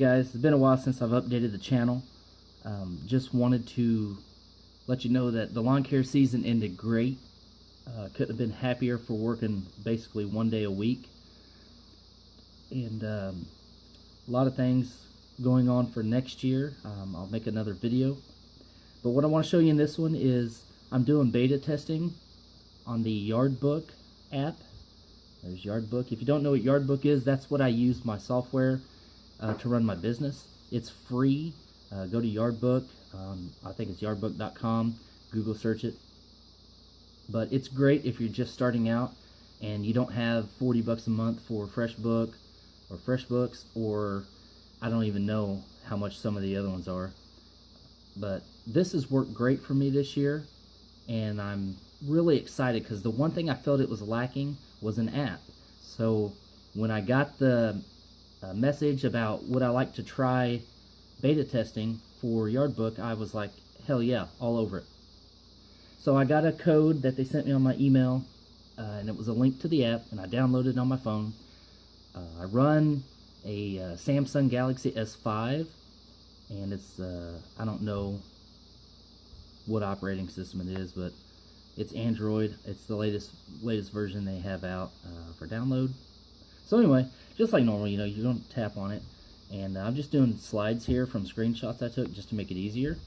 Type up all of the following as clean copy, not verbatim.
guys, it's been a while since I've updated the channel. Just wanted to let you know that the lawn care season ended great. Couldn't have been happier for working basically one day a week. And a lot of things going on for next year. I'll make another video. But what I want to show you in this one is I'm doing beta testing on the Yardbook app. There's Yardbook. If you don't know what Yardbook is, that's what I use my software to run my business. It's free. Go to Yardbook. I think it's yardbook.com. Google search it. But it's great if you're just starting out and you don't have 40 bucks a month for FreshBook or FreshBooks, or I don't even know how much some of the other ones are. But this has worked great for me this year, and I'm really excited because the one thing I felt it was lacking was an app. So when I got the message about would I like to try beta testing for Yardbook, I was like, hell yeah, all over it. So I got a code that they sent me on my email, and it was a link to the app, and I downloaded it on my phone. I run a Samsung Galaxy S5, and it's, I don't know what operating system it is, but it's Android. It's the latest version they have out for download. So anyway, just like normal, you don't tap on it. And I'm just doing slides here from screenshots I took just to make it easier.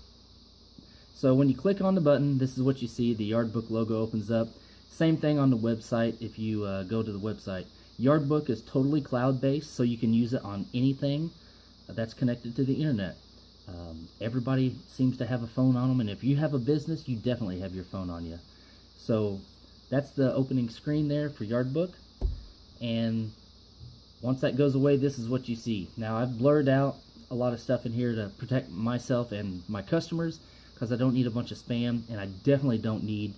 So when you click on the button, this is what you see. The Yardbook logo opens up. Same thing on the website if you go to the website. Yardbook is totally cloud-based, so you can use it on anything that's connected to the internet. Everybody seems to have a phone on them, and if you have a business, you definitely have your phone on you. So that's the opening screen there for Yardbook. And once that goes away, this is what you see. Now, I've blurred out a lot of stuff in here to protect myself and my customers because I don't need a bunch of spam, and I definitely don't need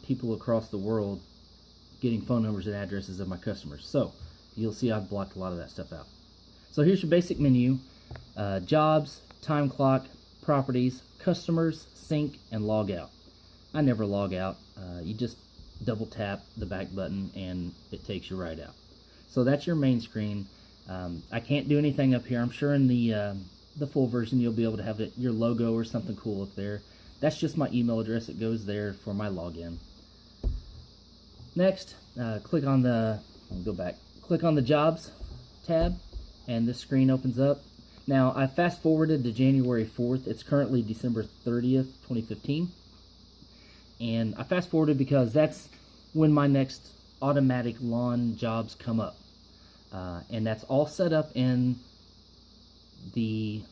people across the world getting phone numbers and addresses of my customers. So you'll see I've blocked a lot of that stuff out. So here's your basic menu. Jobs, time clock, properties, customers, sync, and log out. I never log out. You just double tap the back button and it takes you right out. So that's your main screen. I can't do anything up here. I'm sure in the full version you'll be able to have your logo or something cool up there. That's just my email address. It goes there for my login. Next, click on the Jobs tab, and this screen opens up. Now, I fast forwarded to January 4th. It's currently December 30th, 2015. And I fast forwarded because that's when my next automatic lawn jobs come up. And that's all set up in the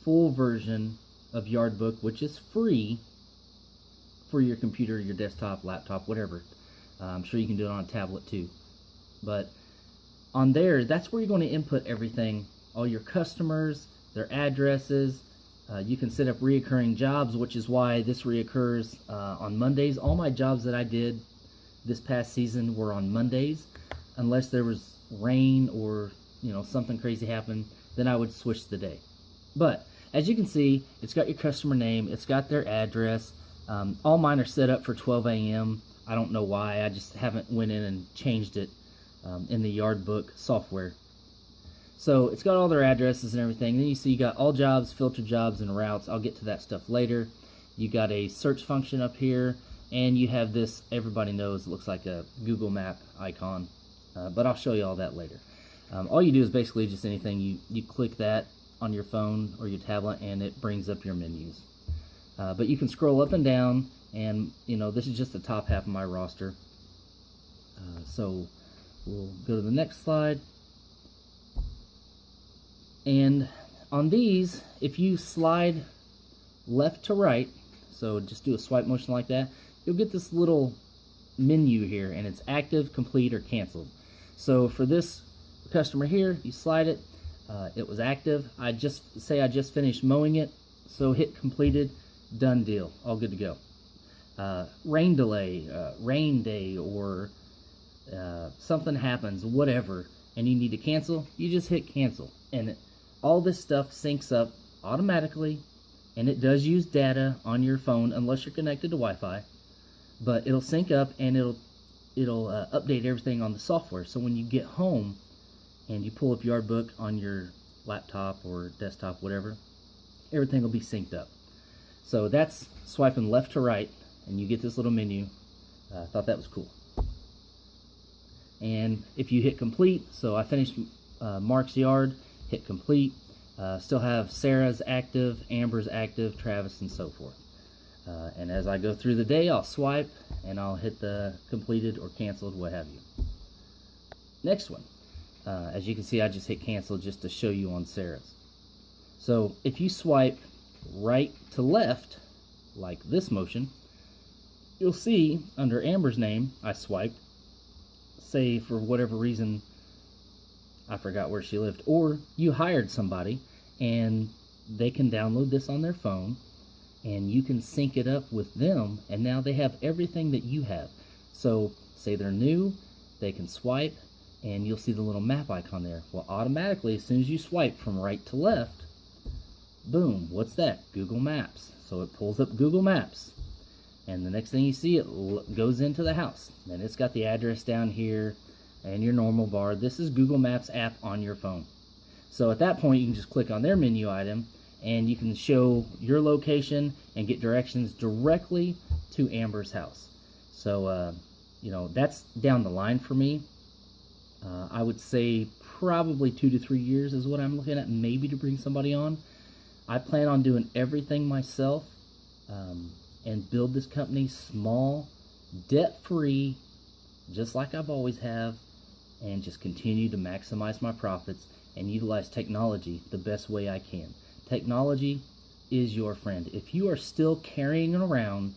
full version of Yardbook, which is free for your computer, your desktop, laptop, whatever. I'm sure you can do it on a tablet too. But on there, that's where you're going to input everything, all your customers, their addresses. You can set up reoccurring jobs, which is why this reoccurs on Mondays. All my jobs that I did this past season were on Mondays, unless there was rain or something crazy happened, then I would switch the day. But as you can see, it's got your customer name, it's got their address. All mine are set up for 12 a.m. I don't know why. I just haven't went in and changed it in the Yardbook software. So it's got all their addresses and everything. Then you see you got all jobs, filter jobs, and routes. I'll get to that stuff later. You got a search function up here, and you have this, everybody knows, it looks like a Google map icon. But I'll show you all that later. All you do is basically just anything. You click that on your phone or your tablet, and it brings up your menus. But you can scroll up and down, and this is just the top half of my roster. So we'll go to the next slide. And on these, if you slide left to right, so just do a swipe motion like that, you'll get this little menu here, and it's active, complete, or canceled. So for this customer here, you slide it, it was active. I just finished mowing it, so hit completed, done deal, all good to go. Rain delay, rain day, or something happens, whatever, and you need to cancel, you just hit cancel, and all this stuff syncs up automatically, and it does use data on your phone unless you're connected to Wi-Fi, but it'll sync up and it'll update everything on the software. So when you get home and you pull up Yardbook on your laptop or desktop, whatever. Everything will be synced up. So that's swiping left to right, and you get this little menu. I thought that was cool. And if you hit complete, so I finished Mark's yard, hit complete, still have Sarah's active, Amber's active, Travis, and so forth. And as I go through the day, I'll swipe and I'll hit the completed or canceled, what have you. Next one. As you can see, I just hit cancel just to show you on Sarah's. So if you swipe right to left, like this motion, you'll see under Amber's name, I swiped, say for whatever reason, I forgot where she lived, or you hired somebody and they can download this on their phone and you can sync it up with them, and now they have everything that you have. So say they're new, they can swipe and you'll see the little map icon there. Well, automatically, as soon as you swipe from right to left, boom, what's that? Google Maps. So it pulls up Google Maps. And the next thing you see, it goes into the house. And it's got the address down here and your normal bar. This is Google Maps app on your phone. So at that point, you can just click on their menu item and you can show your location and get directions directly to Amber's house. So, you know, that's down the line for me. I would say probably 2 to 3 years is what I'm looking at, maybe to bring somebody on. I plan on doing everything myself and build this company small, debt-free, just like I've always have, and just continue to maximize my profits and utilize technology the best way I can. Technology is your friend. If you are still carrying around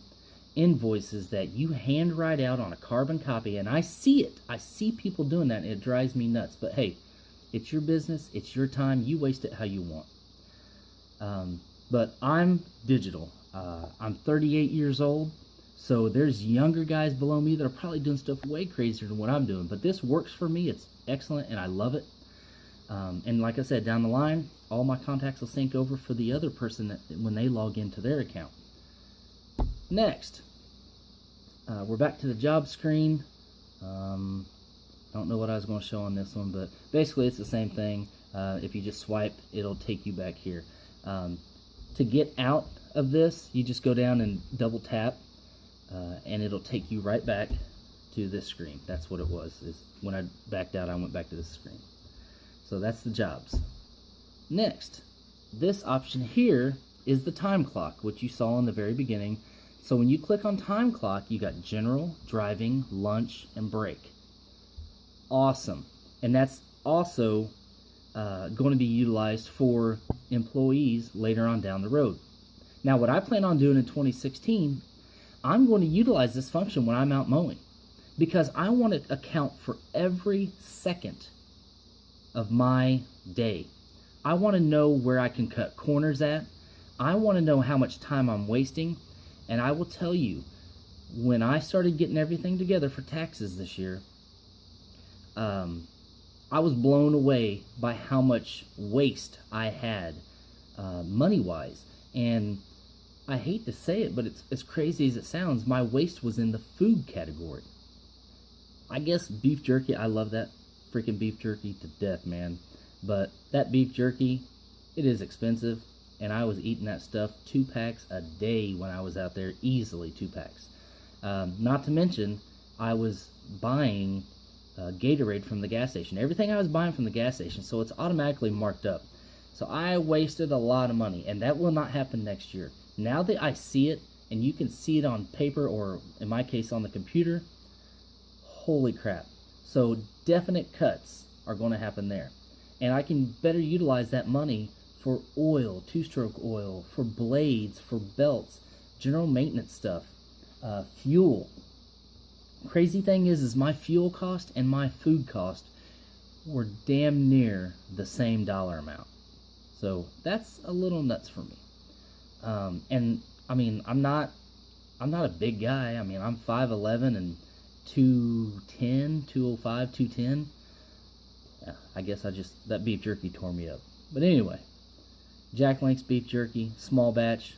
invoices that you hand write out on a carbon copy, and I see it, I see people doing that, and it drives me nuts. But hey, it's your business, it's your time, you waste it how you want. But I'm digital. I'm 38 years old, so there's younger guys below me that are probably doing stuff way crazier than what I'm doing. But this works for me. It's excellent, and I love it. And like I said, down the line, all my contacts will sync over for the other person that when they log into their account. Next, we're back to the job screen. I don't know what I was going to show on this one, but basically it's the same thing. If you just swipe, it'll take you back here. To get out of this, you just go down and double tap, and it'll take you right back to this screen. That's what it was. Is when I backed out, I went back to this screen. So that's the jobs. Next, this option here is the time clock, which you saw in the very beginning. So when you click on time clock, you got general, driving, lunch, and break. Awesome. And that's also going to be utilized for employees later on down the road. Now, what I plan on doing in 2016, I'm going to utilize this function when I'm out mowing, because I want to account for every second of my day. I want to know where I can cut corners at. I want to know how much time I'm wasting. And I will tell you, when I started getting everything together for taxes this year, I was blown away by how much waste I had money-wise. And I hate to say it, but it's as crazy as it sounds, my waste was in the food category. I guess beef jerky, I love that freaking beef jerky to death, man. But that beef jerky, it is expensive. And I was eating that stuff 2 packs a day when I was out there, easily 2 packs. Not to mention, I was buying Gatorade from the gas station. Everything I was buying from the gas station, so it's automatically marked up. So I wasted a lot of money, and that will not happen next year. Now that I see it, and you can see it on paper, or in my case on the computer, holy crap. So definite cuts are going to happen there. And I can better utilize that money for oil, 2-stroke oil, for blades, for belts, general maintenance stuff, fuel. Crazy thing is my fuel cost and my food cost were damn near the same dollar amount. So that's a little nuts for me. And I mean, I'm not a big guy. I mean, I'm 5'11" and 210, 205, 210. Yeah, I guess that beef jerky tore me up. But anyway, Jack Link's beef jerky, small batch,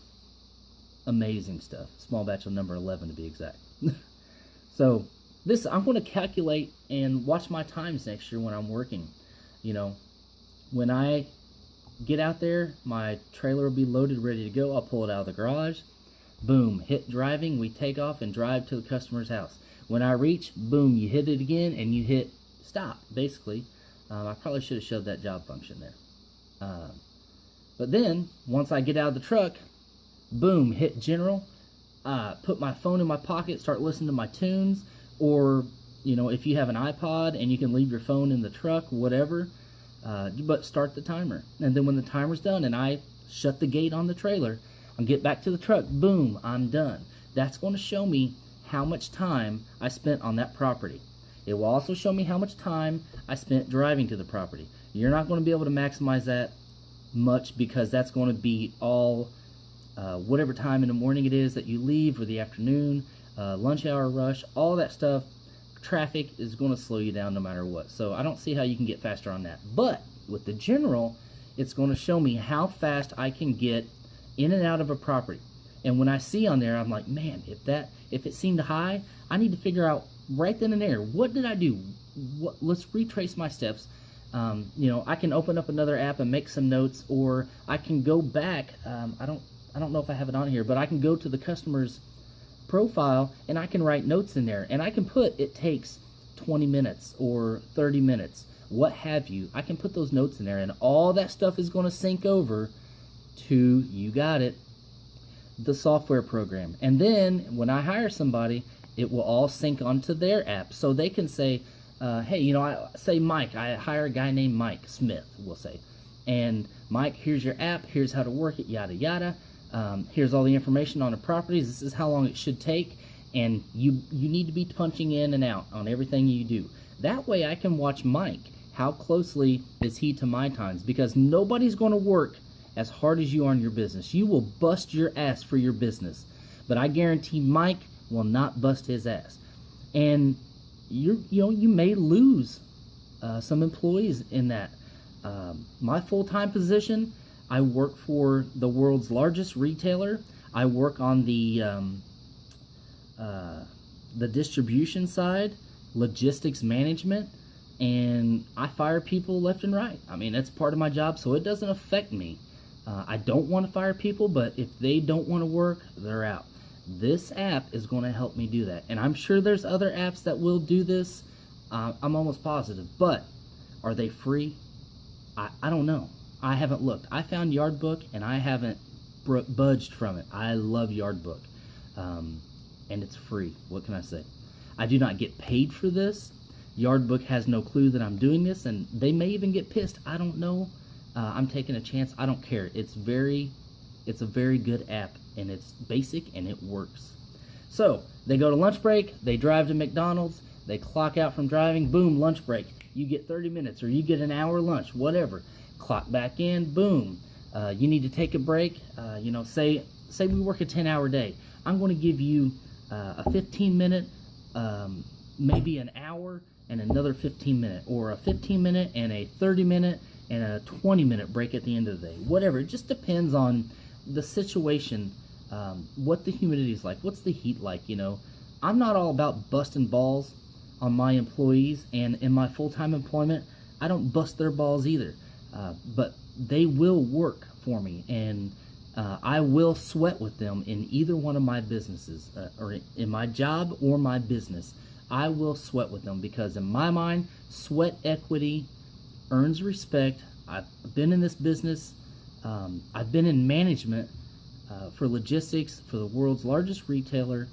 amazing stuff. Small batch of number 11 to be exact. So this, I'm going to calculate and watch my times next year when I'm working. You know, when I get out there, my trailer will be loaded, ready to go. I'll pull it out of the garage. Boom, hit driving. We take off and drive to the customer's house. When I reach, boom, you hit it again and you hit stop, basically. I probably should have showed that job function there. But then, once I get out of the truck, boom, hit general, put my phone in my pocket, start listening to my tunes, or, you know, if you have an iPod and you can leave your phone in the truck, whatever, but start the timer. And then when the timer's done and I shut the gate on the trailer, I'll get back to the truck, boom, I'm done. That's going to show me how much time I spent on that property. It will also show me how much time I spent driving to the property. You're not going to be able to maximize that much because that's going to be all whatever time in the morning it is that you leave, or the afternoon, lunch hour rush, all that stuff. Traffic is going to slow you down no matter what. So I don't see how you can get faster on that. But with the general, it's going to show me how fast I can get in and out of a property. And when I see on there, I'm like, man, if it seemed high, I need to figure out right then and there, what did I do? Let's retrace my steps. You know, I can open up another app and make some notes, or I can go back. I don't know if I have it on here, but I can go to the customer's profile and I can write notes in there, and I can put it takes 20 minutes or 30 minutes, what have you. I can put those notes in there, and all that stuff is going to sync over to, you got it, the software program. And then when I hire somebody, it will all sync onto their app, so they can say, hey, you know, I say Mike, I hire a guy named Mike Smith, we'll say, and Mike, here's your app, here's how to work it, yada yada. Here's all the information on the properties. This is how long it should take, and you need to be punching in and out on everything you do. That way I can watch Mike. How closely is he to my times? Because nobody's going to work as hard as you are in your business. You will bust your ass for your business, but I guarantee Mike will not bust his ass. And you may lose some employees in that. My full-time position, I work for the world's largest retailer. I work on the distribution side, logistics management, and I fire people left and right. I mean, that's part of my job, so it doesn't affect me. I don't want to fire people, but if they don't want to work, they're out. This app is going to help me do that, and I'm sure there's other apps that will do this. I'm almost positive, but are they free? I don't know. I haven't looked. I found Yardbook, and I haven't budged from it. I love Yardbook, and it's free. What can I say? I do not get paid for this. Yardbook has no clue that I'm doing this, and they may even get pissed. I don't know. I'm taking a chance. I don't care. It's a very good app, and it's basic, and it works. So they go to lunch break. They drive to McDonald's. They clock out from driving. Boom, lunch break. You get 30 minutes, or you get an hour lunch, whatever. Clock back in. Boom. You need to take a break. You know, say we work a 10-hour day. I'm going to give you a 15-minute, maybe an hour, and another 15-minute, or a 15-minute and a 30-minute and a 20-minute break at the end of the day. Whatever. It just depends on the situation, what the humidity is like, what's the heat like, you know. I'm not all about busting balls on my employees, and in my full-time employment, I don't bust their balls either. But they will work for me, and I will sweat with them in either one of my businesses, or in my job or my business. I will sweat with them, because in my mind, sweat equity earns respect. I've been in this business. I've been in management for logistics for the world's largest retailer,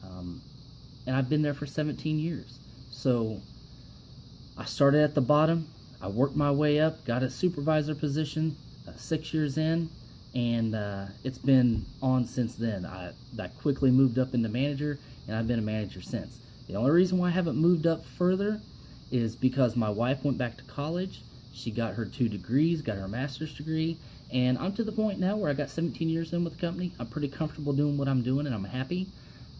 and I've been there for 17 years. So I started at the bottom. I worked my way up, got a supervisor position 6 years in, and it's been on since then. I quickly moved up into manager, and I've been a manager since. The only reason why I haven't moved up further is because my wife went back to college. She got her 2 degrees, got her master's degree, and I'm to the point now where I got 17 years in with the company. I'm pretty comfortable doing what I'm doing, and I'm happy.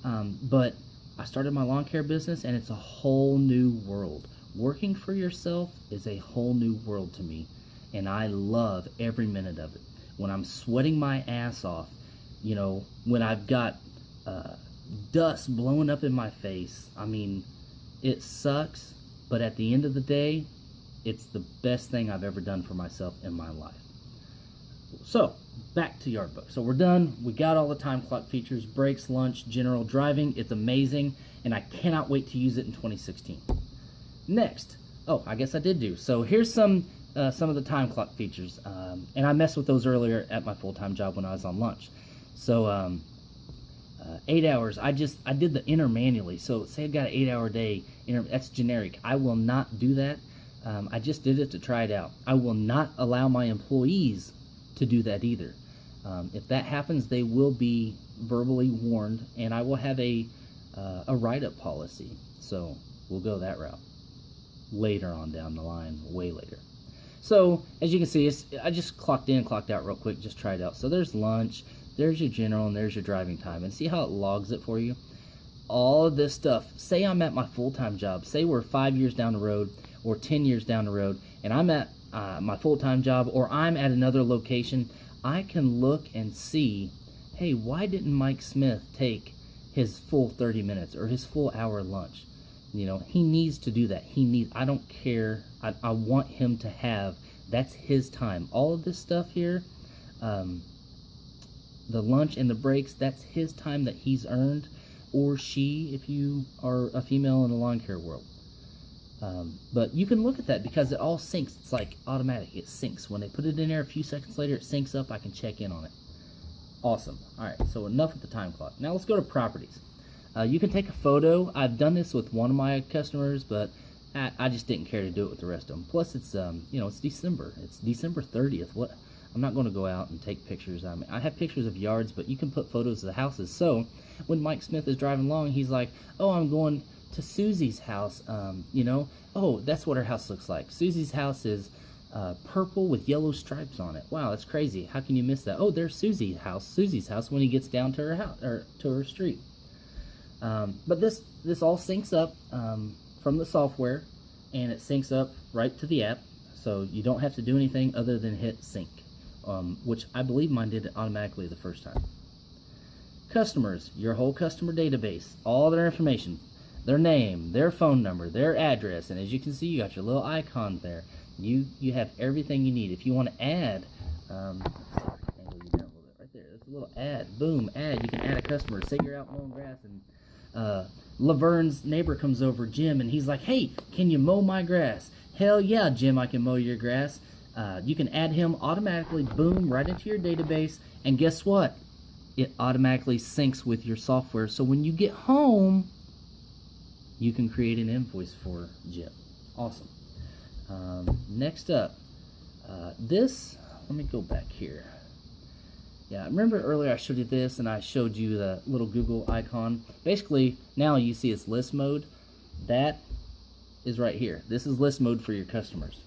But I started my lawn care business, and it's a whole new world. Working for yourself is a whole new world to me, and I love every minute of it. When I'm sweating my ass off, you know, when I've got dust blowing up in my face, I mean, it sucks, but at the end of the day, it's the best thing I've ever done for myself in my life. So, back to Yardbook. So we're done. We got all the time clock features, brakes, lunch, general driving. It's amazing, and I cannot wait to use it in 2016. Next, oh, I guess I did do. So here's some of the time clock features, and I messed with those earlier at my full-time job when I was on lunch. So 8 hours. I did the enter manually. So say I got an 8-hour day. That's generic. I will not do that. I just did it to try it out. I will not allow my employees to do that either. If that happens, they will be verbally warned, and I will have a write-up policy. So we'll go that route later on down the line, way later. So as you can see, I just clocked in, clocked out real quick, just tried it out. So there's lunch, there's your general, and there's your driving time. And see how it logs it for you? All of this stuff, say I'm at my full-time job, say we're 5 years down the road or 10 years down the road, and I'm at my full-time job, or I'm at another location, I can look and see, hey, why didn't Mike Smith take his full 30 minutes or his full hour lunch? You know, he needs to do that. I don't care. I want him to have, that's his time. All of this stuff here, the lunch and the breaks, that's his time that he's earned, or she, if you are a female in the lawn care world. But you can look at that because it all syncs. It's like automatic. It syncs. When they put it in there a few seconds later, it syncs up. I can check in on it. Awesome. All right, so enough with the time clock. Now let's go to properties. You can take a photo. I've done this with one of my customers, but I just didn't care to do it with the rest of them. Plus, it's it's December. It's December 30th. What? I'm not going to go out and take pictures. I mean, I have pictures of yards, but you can put photos of the houses. So when Mike Smith is driving along, he's like, "Oh, I'm going to Susie's house." Oh, that's what her house looks like. Susie's house is purple with yellow stripes on it. Wow, that's crazy. How can you miss that? Oh, there's Susie's house when he gets down to her house or to her street. But this all syncs up from the software, and it syncs up right to the app, so you don't have to do anything other than hit sync, which I believe mine did it automatically the first time. Customers, your whole customer database, all their information, their name, their phone number, their address, and as you can see, you got your little icons there. You have everything you need. If you want to add, angle you down a little bit right there. That's a little add. Boom, add. You can add a customer. Say you're out mowing grass and Laverne's neighbor comes over, Jim, and he's like, "Hey, can you mow my grass?" Hell yeah, Jim, I can mow your grass. You can add him automatically, boom, right into your database, and guess what? It automatically syncs with your software, so when you get home, you can create an invoice for Jim. Awesome. Next up, let me go back here. Yeah, remember earlier I showed you this, and I showed you the little Google icon. Basically, now you see it's list mode. That is right here. This is list mode for your customers.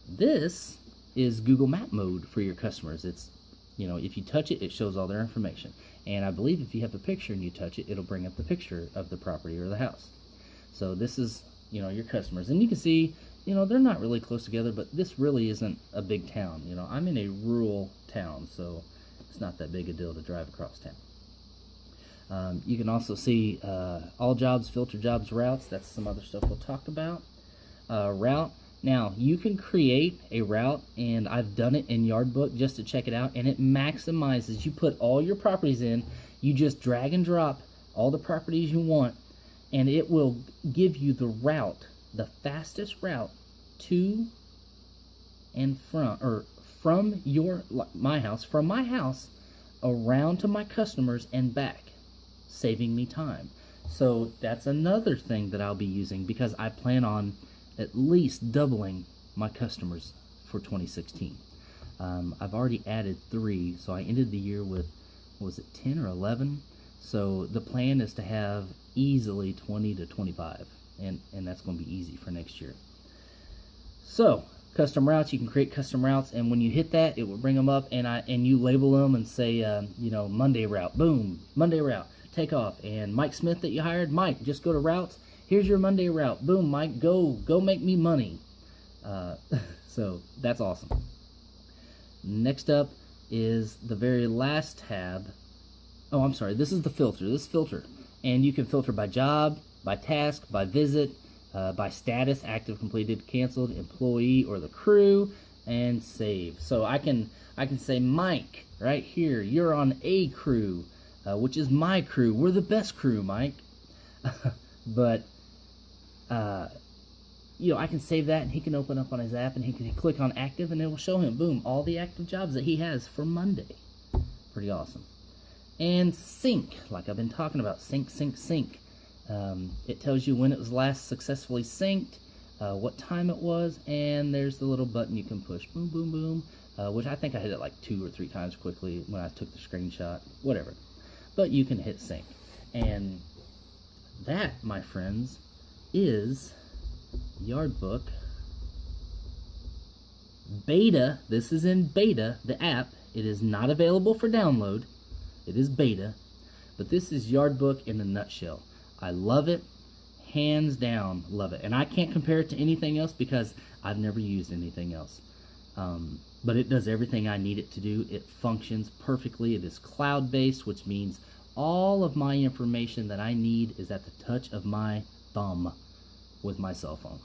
This is Google Map mode for your customers. It's, if you touch it, it shows all their information. And I believe if you have a picture and you touch it, it'll bring up the picture of the property or the house. So this is, your customers. And you can see, they're not really close together, but this really isn't a big town. I'm in a rural town, so it's not that big a deal to drive across town. You can also see all jobs, filter jobs, routes. That's some other stuff we'll talk about. Route. Now, you can create a route, and I've done it in Yardbook just to check it out, and it maximizes. You put all your properties in, you just drag and drop all the properties you want, and it will give you the route, the fastest route to and from, or from my house around to my customers and back, saving me time. So that's another thing that I'll be using, because I plan on at least doubling my customers for 2016. I've already added 3, so I ended the year with, was it 10 or 11? So the plan is to have easily 20 to 25, and that's going to be easy for next year. So custom routes, you can create custom routes, and when you hit that, it will bring them up, and you label them and say, Monday route, boom, Monday route, take off. And Mike Smith that you hired, Mike, just go to routes. Here's your Monday route. Boom, Mike, go make me money. So that's awesome. Next up is the very last tab. Oh, I'm sorry. This is the filter. This filter. And you can filter by job, by task, by visit, by status, active, completed, canceled, employee, or the crew. and save. So I can say, Mike, right here, you're on A crew, which is my crew. We're the best crew, Mike. But you know, I can save that, and he can open up on his app, and he can click on active, and it will show him, boom, all the active jobs that he has for Monday. Pretty awesome. And sync, like I've been talking about, sync. It tells you when it was last successfully synced, what time it was, and there's the little button you can push, boom, boom, boom, which I think I hit it like 2 or 3 times quickly when I took the screenshot, whatever. But you can hit sync. And that, my friends, is Yardbook beta. This is in beta, the app. It is not available for download. It is beta. But this is Yardbook in a nutshell. I love it. Hands down, love it. And I can't compare it to anything else because I've never used anything else. But it does everything I need it to do. It functions perfectly. It is cloud-based, which means all of my information that I need is at the touch of my thumb with my cell phone.